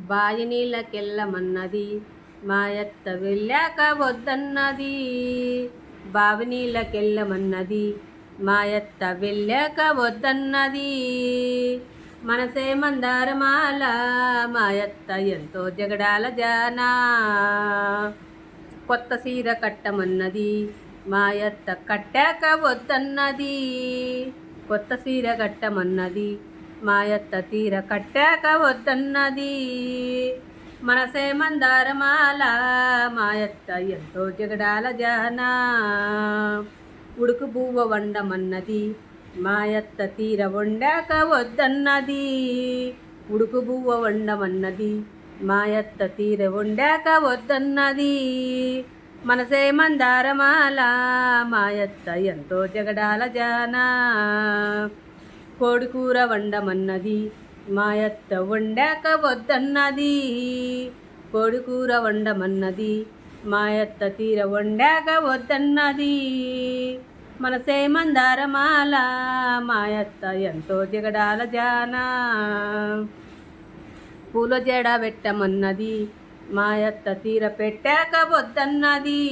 బాయి నీళ్ళకెళ్ళమన్నది మాయత్త వెళ్ళాక వద్దన్నది. బావి నీళ్ళకెళ్ళమన్నది మాయత్త వెళ్ళాక వద్దన్నది. మనసే మందారమాల మాయత్త ఎంతో జగడాల జానా. కొత్త సీర కట్టమన్నది మాయత్త కట్టాక వద్దన్నది. కొత్త సీర కట్టమన్నది మాయత్త తీర కట్టాక వద్దన్నది. మనసే మందారమాల మాయత్త ఎంతో జగడాల జానా. ఉడుకు బువ్వ వండమన్నది మాయత్త తీర వండాక వద్దన్నది. ఉడుకు బువ్వ వండమన్నది మాయత్త తీర వండాక వద్దన్నది. మనసే మందారమాల మాయత్త ఎంతో జగడాల జానా. కోడికూర వండమన్నది మాయత్త వండాక వద్దన్నది. కోడికూర వండమన్నది మాయత్త తీర వండాక వద్దన్నది. మనసే మందారమాల మాయత్త ఎంతో జగడాల జానా. పూల జడ పెట్టమన్నది మాయత్త తీర పెట్టాక వద్దన్నది.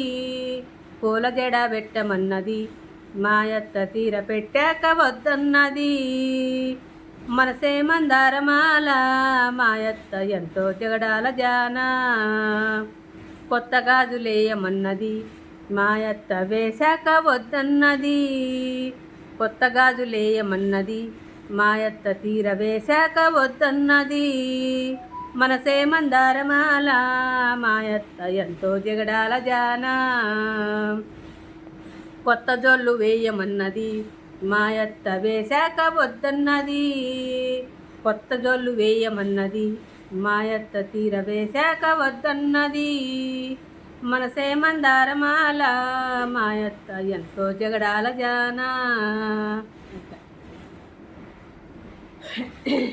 పూల జడ పెట్టమన్నది మాయత్త తీర పెట్టాక వద్దన్నది. మనసే మందారమాల మాయత్త ఎంతో జగడాల జానా. కొత్త గాజులేయమన్నది మాయత్త వేశాక వద్దన్నది. కొత్త గాజులేయమన్నది మాయత్త తీర వేశాక వద్దన్నది. మనసే మందారమాల మాయత్త ఎంతో జగడాల జానా. కొత్త జొల్లు వేయమన్నది మాయత్త వేశాక వద్దన్నది. కొత్త జొల్లు వేయమన్నది మాయత్త తీర వేశాక వద్దన్నది. మనసే మందారమాల మాయత్త ఎంతో జగడాల జానా.